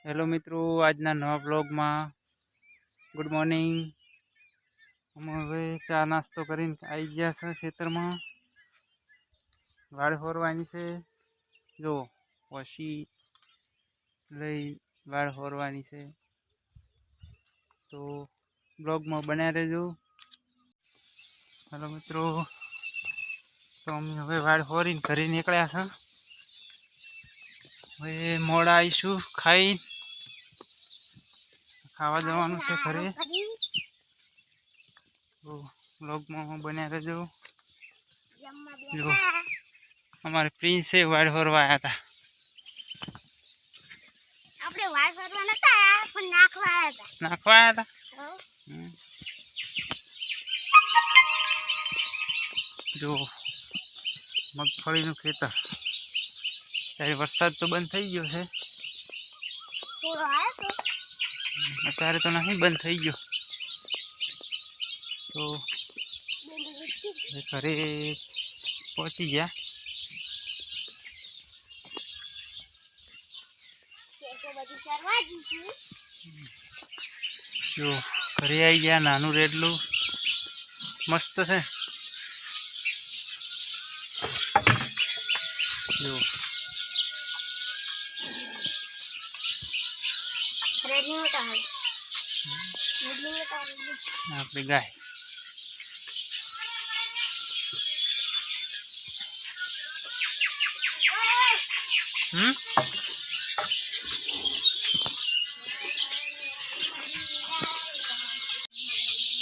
Hello मित्रों, आजना नवा blog में गुड मॉर्निंग। हम हवे चा नास्तो करीने आई गया छे खेतर में। वाड़ फोरवानी से जो वशी लई वाड़ फोरवानी से, तो ब्लॉग में बना रहो। हेलो मित्रों, तो हम हवे वाड़ फोरीने घरे निकळ्या छे। हवे मोड़ा आवीशुं खाई खावा जवानुं छे घरे। तो ब्लॉग में बना रहो। जो हमारे प्रिंस से वाड़ फरवा आया था। આપણે વાળ ફરવા નતા આયા પણ નાખવા આયા હતા। नाखवा आया था। जो मगफળી નું ખેતર ત્યારે વરસાદ તો બંધ થઈ ગયો છે। થોડો આયો તો અત્યારે તો નહીં બંધ થઈ ગયો। તો ઘરે પહોંચી ગયા। કેસો બધી સરવા દીધી। જો ઘરે આવી ગયા। નાનું રેડલું મસ્ત છે। જો રેડની મોટા હાલ રેડની મોટા આપણી ગાય।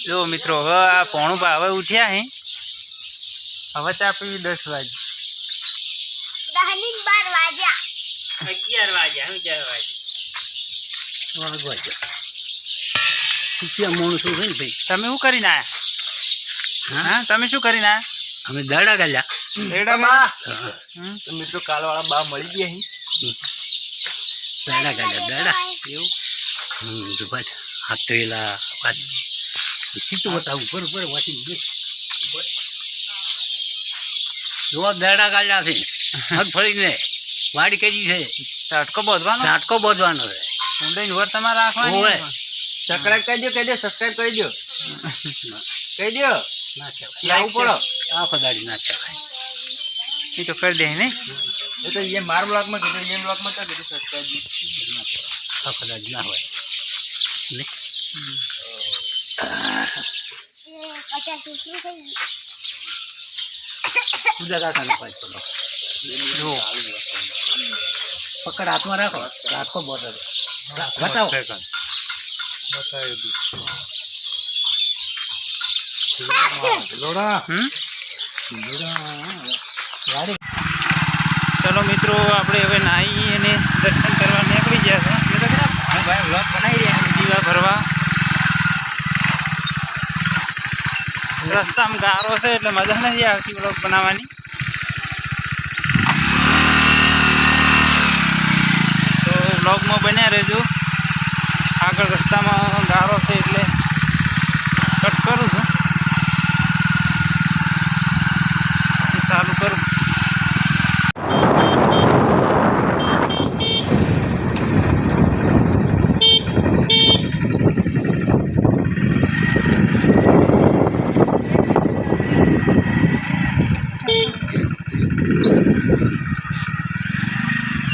जो मित्रों હવે આ પોણું હવે ઉઠ્યા હે। હવે ચા પી 10 વાગે। 10 ની 12 વાગ્યા। 11 વાગ્યા। હું 11 વાગે વાગ્યા क्या माणसों है भाई। તમે શું કરીને આયા? હા, તમે શું કરીને આયા? અમે દાડા ગાલ્યા। રેડા બા તો મિત્રો કાલ वाला बा मળી ગયા હી। દાડા ગાલ્યા દાડા એવું। જો ભાઈ હાથેલા વાત સીધું બતાવું ઉપર ઉપર વાંચી દે। જો દાડા ગાલ્યા છે મગફળીને વાડી કરી છે। ઝાટકો બોધવાનો છે। ઊંડાઈને વર તમારે રાખવાની। ઓય સબસ્ક્રાઇબ કરી દો, સબસ્ક્રાઇબ કરી દો, કહી દો। ના કહેવાય લાઈક પડો આખો દાડી ના કહેવાય। એ તો કરી દે ને। એ તો ये मार ब्लॉग में करो ये ब्लॉग में क्या करो सब्सक्राइब ना करो आखो दाडी ना होय ने 50 રૂપિયા થઈ। पूजा का खाना पाई चलो જો पकड़ हाथ में रखो रात को बहुत बताओ बताओ लोड़ा गाड़ी। चलो मित्रों, આપણે હવે નાહી અને દર્શન કરવા નીકળી ગયા છે। એ તો કેના ભાઈ વ્લોગ બનાવી રહ્યા છે દીવા ભરવા। રસ્તામાં ગારો છે એટલે મજા નથી આવતી વ્લોગ બનાવવાની। તો વ્લોગમાં બન્યા રહેજો। આગળ રસ્તામાં ગારો છે એટલે કટ કરું છું, પછી ચાલુ કરું।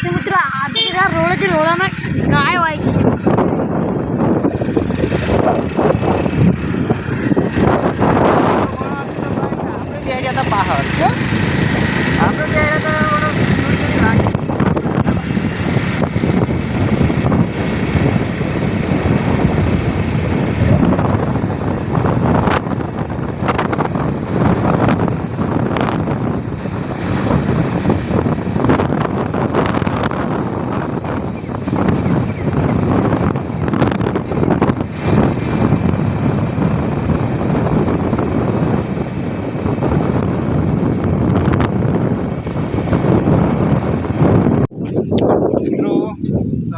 મિત્રો આજે રોડ રોડામાં ગાય આવી ગઈ। આપણે બે ગયા હતા બહાર। આપણે બે ગયા હતા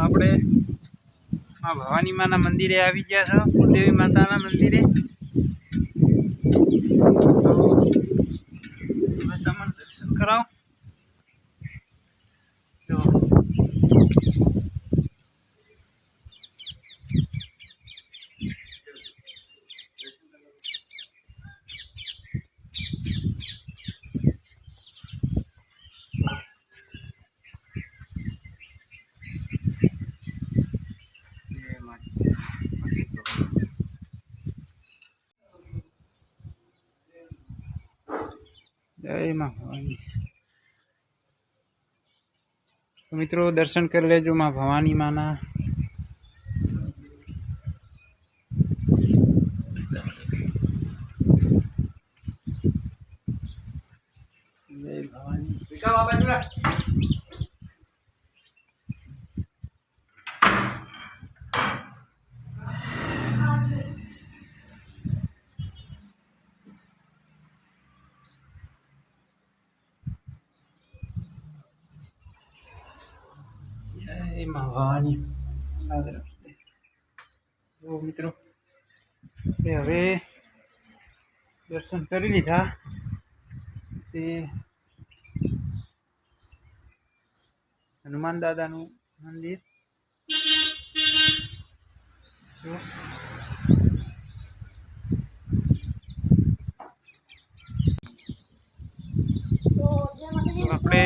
આપણે માં ભવાની માના મંદિરે આવી ગયા છો। કુળદેવી માતાના મંદિરે। તો હવે તમને દર્શન કરાવો। તો જય માં ભવાની. તો મિત્રો દર્શન કરી લેજો માં ભવાની માના. જય ભવાની. જય માં ભવાની. તો મિત્રો હવે દર્શન કરી લીધા. તે હનુમાન દાદાનું મંદિર. જો આપણે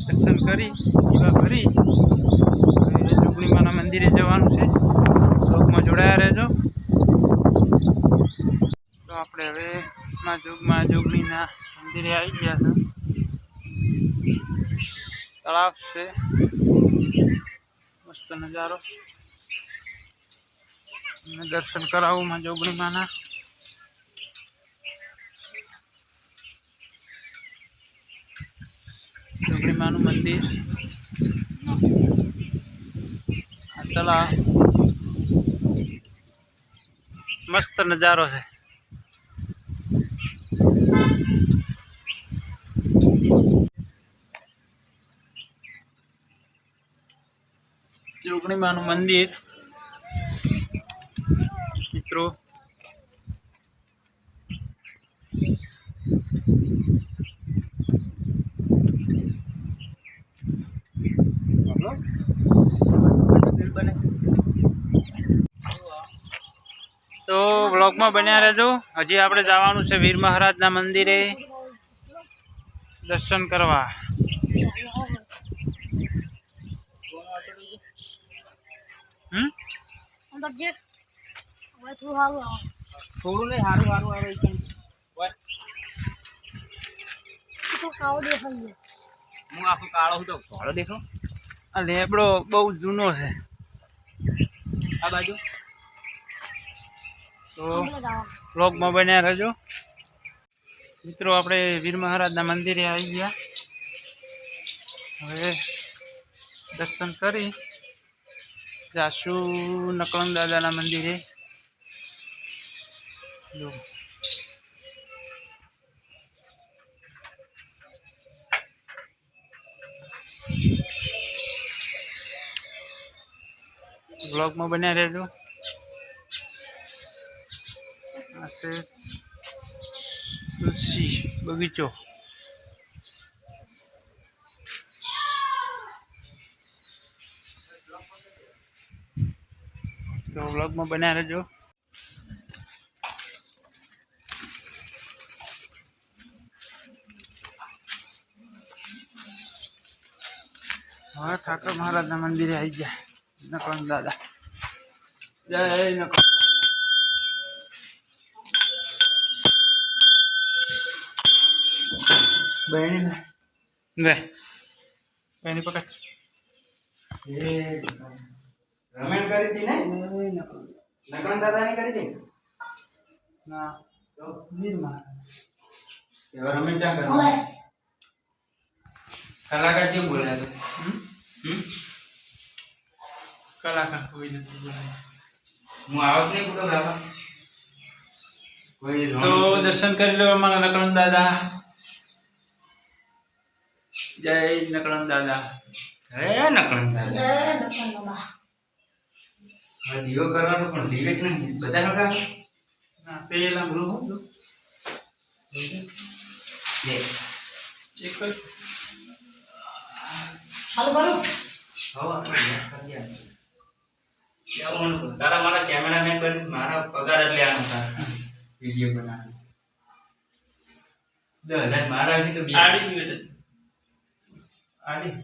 દર્શન કરી દીવા ભરી હવે જોગણીમાના મંદિરે જવાનું છે. લોકમાં જોડાયા રહેજો. તો આપણે હવે જોગણીના મંદિરે આવી ગયા છે. તળાવ છે, મસ્ત નજારો. દર્શન કરાવું માં જોગણીમાના. જોગણીમાનું મંદિર, આ તળાવ, મસ્ત નજારો છે. જોગણીમાનું મંદિર મિત્રો. તો વ્લોગમાં બન્યા રહેજો. હજી આપણે જવાનું છે વીર મહારાજના મંદિરે દર્શન કરવા. થોડું નહીં, સારું સારું આવે. હું આખું કાળો હું તો ધોળો દેખો. આ લેબડો બહુ જૂનો છે આ બાજુ. તો વ્લોગમાં બન્યા રહેજો મિત્રો. આપણે વીર મહારાજના મંદિરે આવી ગયા. હવે દર્શન કરી જાશું નકળંગ દાદાના મંદિરે. જો વ્લોગમાં બન્યા રહેજો. આ છે તુલસી બગીચો. તો વ્લોગમાં બન્યા રહેજો. હવે ઠાકર મહારાજના મંદિરે આવી ગયા. નકળંગ દાદા. જય નકળંગ. બહેની રે બહેની પકડ. રમેણ કરી હતી ને? નકળંગ દાદાની કરી હતી ના તો વીરમાં એવા રમેણ ચા કરે? કલાકાર જેવું બોલ્યા તો કલાકાર કોઈ નથી બોલાય. હું આવત નહીં ફોટોગ્રાફર કોઈ. તો દર્શન કરી લો અમારા નકળંગ દાદા. જય નકળંગ દાદા. હે નકળંગ દાદા. હવે દીવો કરવાનો પણ દીવે જ નહીં બધા નકા. ના પેલા બોલો એક જ તારા મારા કેમેરામેન બની મારા પગાર એટલે આનો વિડીયો બનાવે 10,000 મારા તો આડી ગયું આડી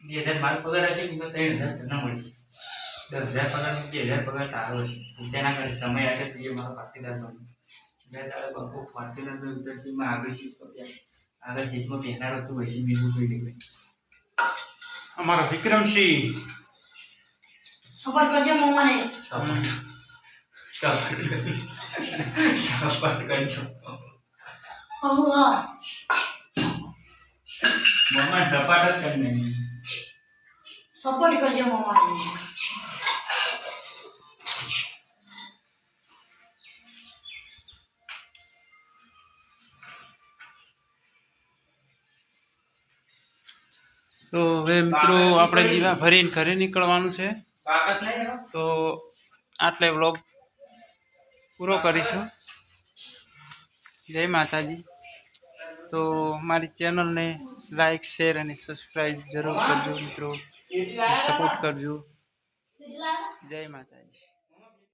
2,000 મારો પગાર હશે કે 3,000 ના મળી 10,000 પગાર 2,000 પગાર સારો છે તેના કરે સમય આવે તો એ મારો પાટીદાર બને બે દાડે પંખો ફોર્ચ્યુનર તો ઉતરસીમાં આગળ સીટમાં બેઠાડો હતું પછી બીજું કોઈ નહીં. અમારો વિક્રમસિંહ સપોર્ટ કરજો મમ્માને. સપોર્ટ કરજો હા મમ્મા સપાટ જ કરી નહીં. સપોર્ટ કરજો મમ્માને. તો હવે મિત્રો આપણે દીવા ભરીને ઘરે નીકળવાનું છે. તો આટલે વ્લોગ પૂરો કરીશું. જય માતાજી. તો મારી ચેનલને લાઈક શેર અને સબસ્ક્રાઈબ જરૂર કરજો મિત્રો. સપોર્ટ કરજો. જય માતાજી.